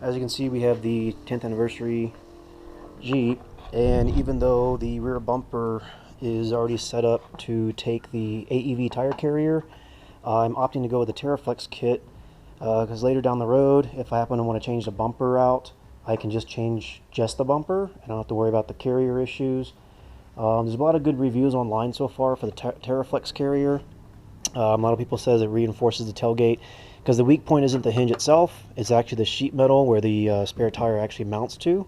As you can see, we have the 10th anniversary Jeep, and even though the rear bumper is already set up to take the AEV tire carrier, I'm opting to go with the Teraflex kit because later down the road, if I happen to want to change the bumper out, I can just change just the bumper. I don't have to worry about the carrier issues. There's a lot of good reviews online so far for the Teraflex carrier. A lot of people says it reinforces the tailgate because the weak point isn't the hinge itself, it's actually the sheet metal where the spare tire actually mounts to.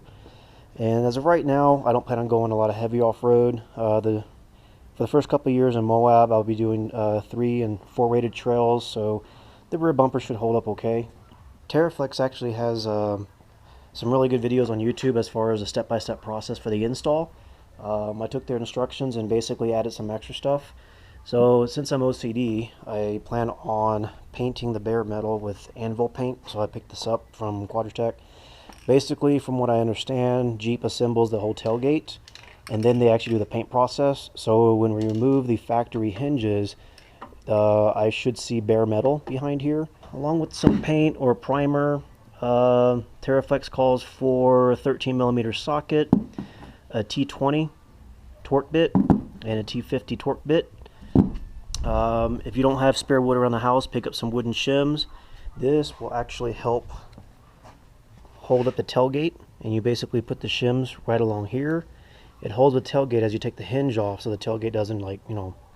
And as of right now, I don't plan on going a lot of heavy off-road. For the first couple of years in Moab, I'll be doing 3 and 4 rated trails, so the rear bumper should hold up okay. Teraflex actually has some really good videos on YouTube as far as a step-by-step process for the install. I took their instructions and basically added some extra stuff. So since I'm OCD, I plan on painting the bare metal with anvil paint, so I picked this up from Quadratech. Basically, from what I understand, Jeep assembles the whole tailgate, and then they actually do the paint process. So when we remove the factory hinges, I should see bare metal behind here, along with some paint or primer. Teraflex calls for a 13mm socket, a T20 torque bit, and a T50 torque bit. If you don't have spare wood around the house, pick up some wooden shims. This will actually help hold up the tailgate, and you basically put the shims right along here. It holds the tailgate as you take the hinge off, so the tailgate doesn't, like,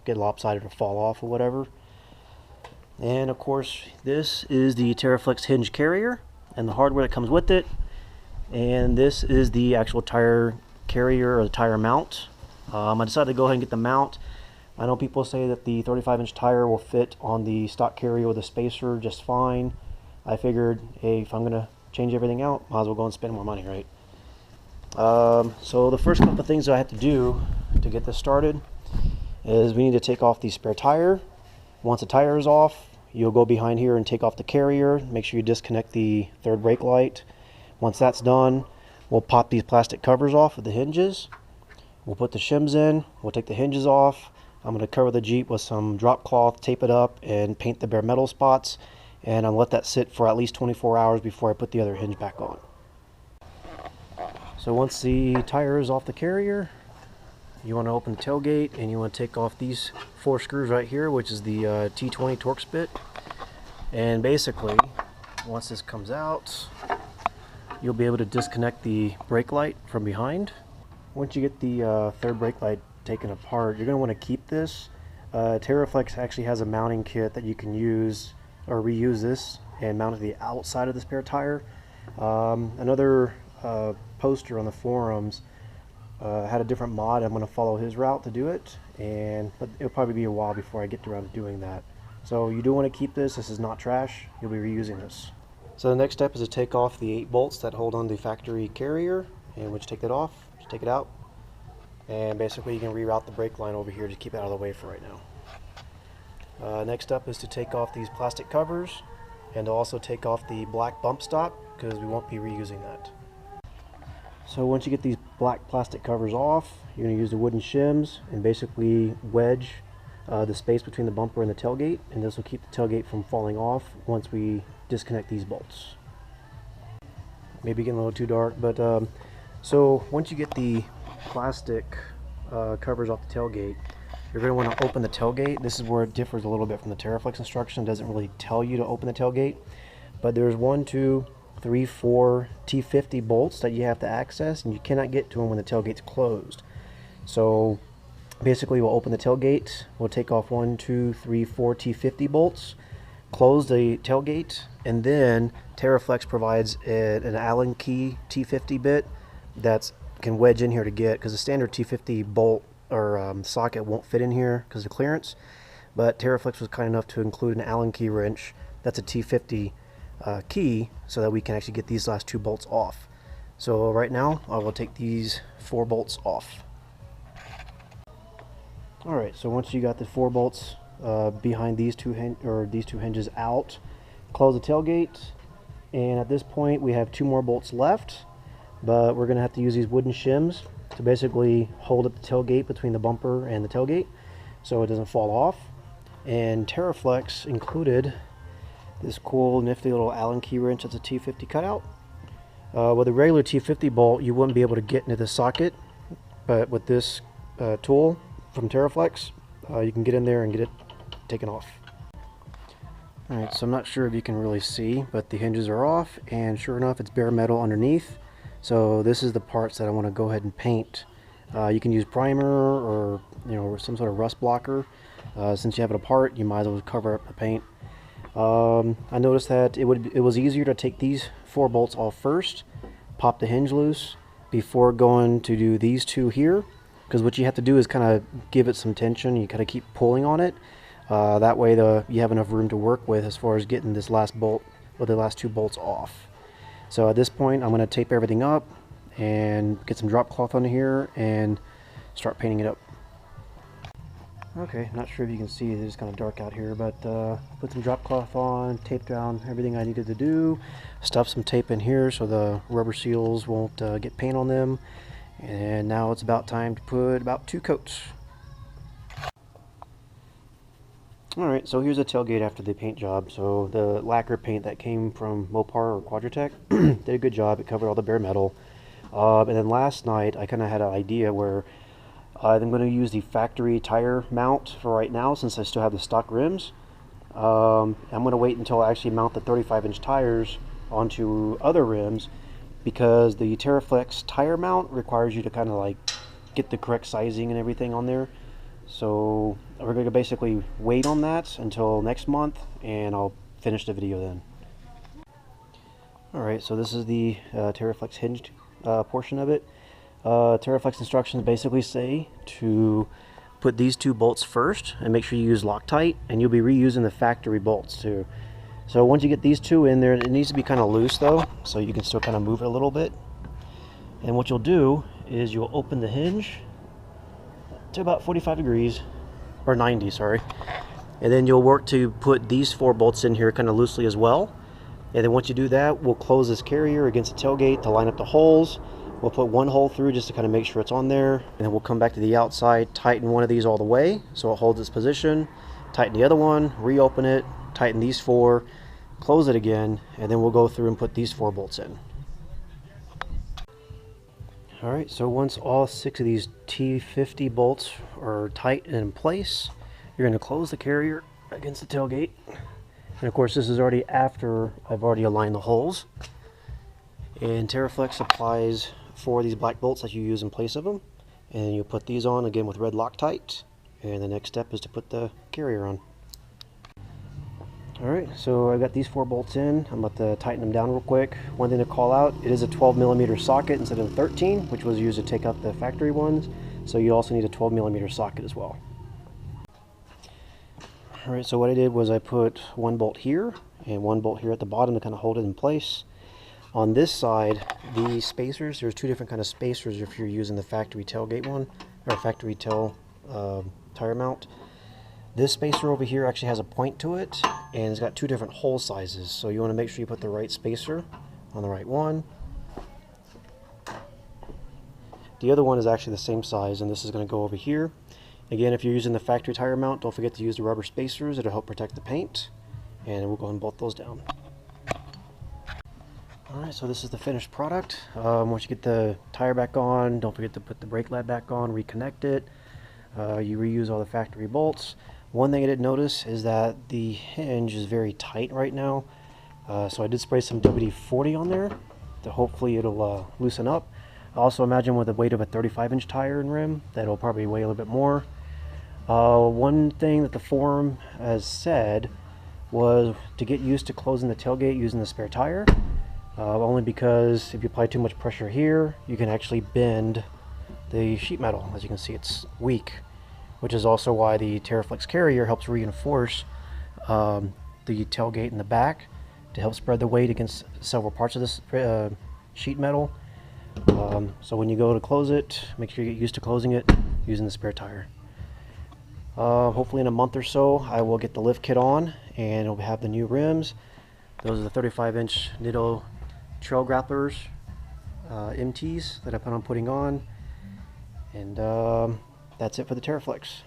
get lopsided or fall off or whatever. And of course, this is the Teraflex Hinged carrier and the hardware that comes with it. And this is the actual tire carrier or the tire mount. I decided to go ahead and get the mount. I know people say that the 35-inch tire will fit on the stock carrier with a spacer just fine. I figured, hey, if I'm gonna change everything out, might as well go and spend more money, right? So the first couple of things I have to do to get this started is we need to take off the spare tire. Once the tire is off, you'll go behind here and take off the carrier. Make sure you disconnect the third brake light. Once that's done, we'll pop these plastic covers off of the hinges. We'll put the shims in, we'll take the hinges off. I'm going to cover the Jeep with some drop cloth, tape it up, and paint the bare metal spots. And I'll let that sit for at least 24 hours before I put the other hinge back on. So once the tire is off the carrier, you want to open the tailgate and you want to take off these 4 screws right here, which is the T20 Torx bit. And basically, once this comes out, you'll be able to disconnect the brake light from behind. Once you get the third brake light taken apart, you're going to want to keep this. Teraflex actually has a mounting kit that you can use or reuse this and mount it to the outside of the spare tire. Another poster on the forums had a different mod. I'm going to follow his route to do it, but it'll probably be a while before I get around to doing that. So you do want to keep this. This is not trash. You'll be reusing this. So the next step is to take off the 8 bolts that hold on the factory carrier, and once you take that off, just take it out. And basically you can reroute the brake line over here to keep it out of the way for right now. Next up is to take off these plastic covers and to also take off the black bump stop because we won't be reusing that. So once you get these black plastic covers off, you're going to use the wooden shims and basically wedge the space between the bumper and the tailgate, and this will keep the tailgate from falling off once we disconnect these bolts. Maybe getting a little too dark, but so once you get the plastic covers off the tailgate, you're going to want to open the tailgate. This is where it differs a little bit from the Teraflex instruction. It doesn't really tell you to open the tailgate, but there's 1, 2, 3, 4 T50 bolts that you have to access, and you cannot get to them when the tailgate's closed. So basically we'll open the tailgate, we'll take off 1, 2, 3, 4 T50 bolts, close the tailgate, and then Teraflex provides an Allen key T50 bit that can wedge in here to get, because the standard T50 bolt or socket won't fit in here because of clearance, but Teraflex was kind enough to include an Allen key wrench that's a T50 key so that we can actually get these last 2 bolts off. So right now I will take these 4 bolts off. Alright, so once you got the 4 bolts behind these two hinges out, close the tailgate, and at this point we have 2 more bolts left, but we're going to have to use these wooden shims to basically hold up the tailgate between the bumper and the tailgate so it doesn't fall off. And Teraflex included this cool nifty little Allen key wrench that's a T50 cutout. With a regular T50 bolt, you wouldn't be able to get into the socket, but with this tool from Teraflex, you can get in there and get it taken off. Alright, so I'm not sure if you can really see, but the hinges are off, and sure enough, it's bare metal underneath. So this is the parts that I want to go ahead and paint. You can use primer or some sort of rust blocker. Since you have it apart, you might as well cover up the paint. I noticed that it was easier to take these 4 bolts off first, pop the hinge loose before going to do these 2 here, because what you have to do is kind of give it some tension. You kind of keep pulling on it. That way you have enough room to work with as far as getting this last bolt or the last 2 bolts off. So at this point, I'm going to tape everything up and get some drop cloth on here and start painting it up. Okay, not sure if you can see, it's kind of dark out here, but put some drop cloth on, tape down everything I needed to do, stuff some tape in here so the rubber seals won't get paint on them, and now it's about time to put about 2 coats. Alright, so here's the tailgate after the paint job. So the lacquer paint that came from Mopar or Quadratec did a good job. It covered all the bare metal. And then last night I kind of had an idea where I'm going to use the factory tire mount for right now, since I still have the stock rims. I'm going to wait until I actually mount the 35-inch tires onto other rims, because the Teraflex tire mount requires you to kind of like get the correct sizing and everything on there. So we're going to basically wait on that until next month, and I'll finish the video then. Alright, so this is the Teraflex hinged portion of it. Teraflex instructions basically say to put these 2 bolts first and make sure you use Loctite, and you'll be reusing the factory bolts too. So once you get these 2 in there, it needs to be kind of loose though, so you can still kind of move it a little bit. And what you'll do is you'll open the hinge to about 45 degrees, or 90, sorry. And then you'll work to put these 4 bolts in here kind of loosely as well. And then once you do that, we'll close this carrier against the tailgate to line up the holes. We'll put 1 hole through just to kind of make sure it's on there. And then we'll come back to the outside, tighten one of these all the way so it holds its position. Tighten the other one, reopen it, tighten these 4, close it again, and then we'll go through and put these 4 bolts in. Alright, so once all 6 of these T50 bolts are tight and in place, you're going to close the carrier against the tailgate. And of course, this is already after I've already aligned the holes. And Teraflex applies 4 of these black bolts that you use in place of them. And you put these on again with red Loctite. And the next step is to put the carrier on. Alright, so I got these 4 bolts in. I'm about to tighten them down real quick. One thing to call out, it is a 12mm socket instead of 13, which was used to take out the factory ones. So you also need a 12mm socket as well. Alright, so what I did was I put 1 bolt here and 1 bolt here at the bottom to kind of hold it in place. On this side, the spacers, there's 2 different kind of spacers if you're using the factory tailgate one, or factory tail tire mount. This spacer over here actually has a point to it, and it's got 2 different hole sizes, so you want to make sure you put the right spacer on the right one. The other one is actually the same size, and this is going to go over here. Again, if you're using the factory tire mount, don't forget to use the rubber spacers. It'll help protect the paint, and we'll go ahead and bolt those down. Alright, so this is the finished product. Once you get the tire back on, don't forget to put the brake led back on, reconnect it. You reuse all the factory bolts. One thing I did notice is that the hinge is very tight right now, so I did spray some WD-40 on there to hopefully it'll loosen up. I also imagine with the weight of a 35-inch tire and rim that it'll probably weigh a little bit more. One thing that the forum has said was to get used to closing the tailgate using the spare tire, only because if you apply too much pressure here, you can actually bend the sheet metal. As you can see, it's weak, which is also why the Teraflex carrier helps reinforce the tailgate in the back to help spread the weight against several parts of this sheet metal. So when you go to close it, make sure you get used to closing it using the spare tire. Hopefully in a month or so I will get the lift kit on and it'll have the new rims. Those are the 35-inch Nitto Trail Grapplers MTs that I plan on putting on. And that's it for the Teraflex.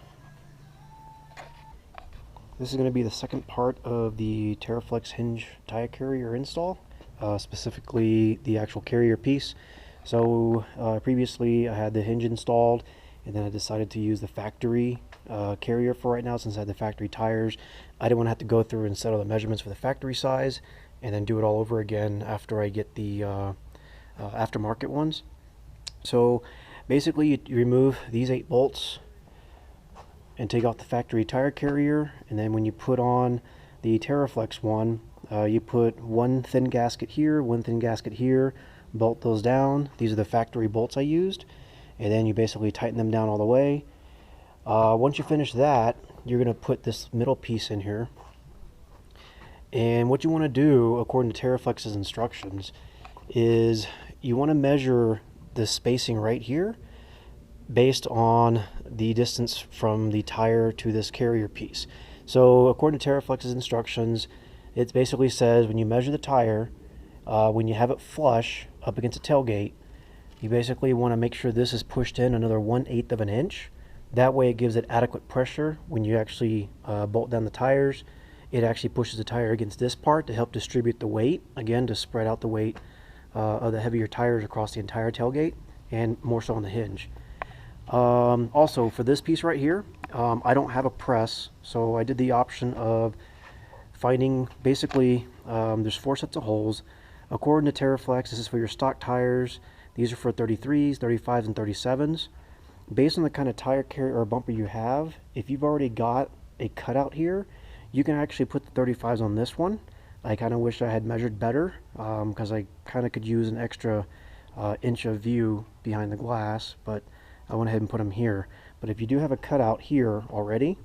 This is going to be the second part of the Teraflex hinge tire carrier install. specifically the actual carrier piece. So previously I had the hinge installed, and then I decided to use the factory carrier for right now since I had the factory tires. I didn't want to have to go through and settle the measurements for the factory size and then do it all over again after I get the aftermarket ones. So basically you remove these 8 bolts and take off the factory tire carrier, and then when you put on the Teraflex one, you put one thin gasket here, one thin gasket here, bolt those down. These are the factory bolts I used, and then you basically tighten them down all the way. Once you finish that, you're going to put this middle piece in here, and what you want to do according to Teraflex's instructions is you want to measure the spacing right here based on the distance from the tire to this carrier piece. So according to Teraflex's instructions, it basically says when you measure the tire, when you have it flush up against the tailgate, you basically want to make sure this is pushed in another 1/8 of an inch. That way it gives it adequate pressure when you actually bolt down the tires. It actually pushes the tire against this part to help distribute the weight, again to spread out the weight of the heavier tires across the entire tailgate and more so on the hinge. Also for this piece right here, I don't have a press, so I did the option of finding basically there's 4 sets of holes. According to Teraflex, this is for your stock tires. These are for 33s, 35s, and 37s. Based on the kind of tire carrier or bumper you have, if you've already got a cutout here, you can actually put the 35s on this one. I kind of wish I had measured better because I kind of could use an extra inch of view behind the glass, but I went ahead and put them here. But if you do have a cutout here already,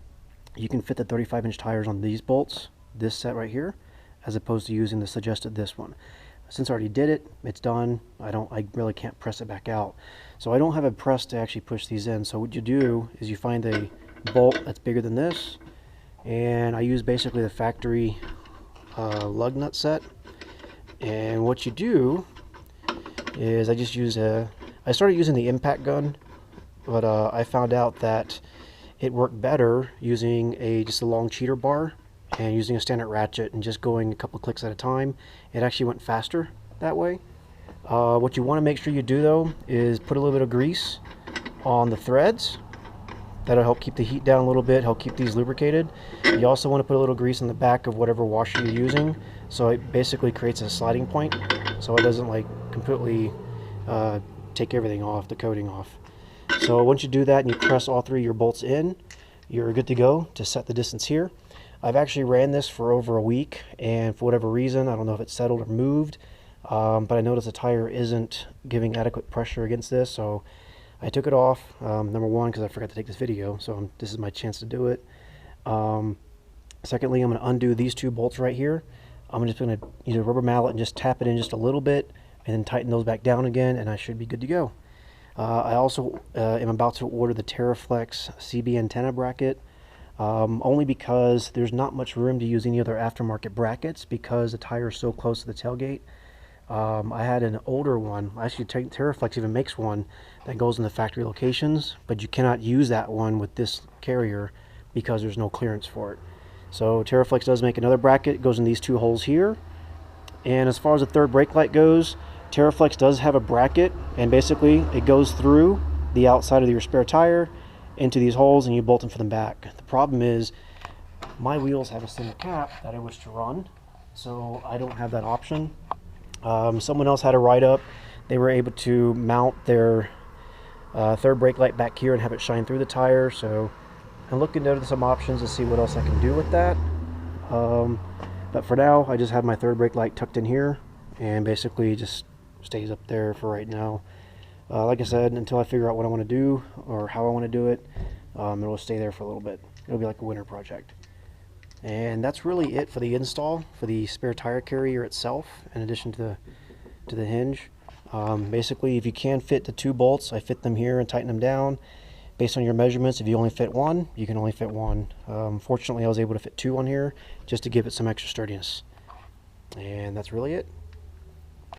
you can fit the 35-inch tires on these bolts, this set right here, as opposed to using the suggested this one. Since I already did it, it's done. I really can't press it back out. So I don't have a press to actually push these in. So what you do is you find a bolt that's bigger than this, and I use basically the factory lug nut set. And what you do is I just use I started using the impact gun, but I found out that it worked better using just a long cheater bar and using a standard ratchet and just going a couple clicks at a time. It actually went faster that way. What you want to make sure you do though is put a little bit of grease on the threads. That'll help keep the heat down a little bit, help keep these lubricated. You also want to put a little grease on the back of whatever washer you're using, so it basically creates a sliding point so it doesn't like completely take everything off, the coating off. So once you do that and you press all 3 of your bolts in, you're good to go to set the distance here. I've actually ran this for over a week, and for whatever reason, I don't know if it's settled or moved, but I noticed the tire isn't giving adequate pressure against this, so I took it off, number one, because I forgot to take this video, so this is my chance to do it. Secondly, I'm going to undo these 2 bolts right here. I'm just going to use a rubber mallet and just tap it in just a little bit, and then tighten those back down again, and I should be good to go. I also am about to order the Teraflex CB antenna bracket, only because there's not much room to use any other aftermarket brackets because the tire is so close to the tailgate. I had an older one, actually Teraflex even makes one that goes in the factory locations, but you cannot use that one with this carrier because there's no clearance for it. So Teraflex does make another bracket. It goes in these 2 holes here. And as far as the third brake light goes, Teraflex does have a bracket, and basically it goes through the outside of your spare tire into these holes and you bolt them from the back. The problem is my wheels have a single cap that I wish to run, so I don't have that option. Someone else had a write-up. They were able to mount their third brake light back here and have it shine through the tire, so I'm looking into some options to see what else I can do with that. But for now, I just have my third brake light tucked in here and basically just stays up there for right now. Like I said, until I figure out what I want to do or how I want to do it, it'll stay there for a little bit. It'll be like a winter project. And that's really it for the install for the spare tire carrier itself, in addition to the hinge. Basically, if you can fit the 2 bolts, I fit them here and tighten them down. Based on your measurements, if you only fit 1, you can only fit 1. Fortunately, I was able to fit 2 on here just to give it some extra sturdiness. And that's really it.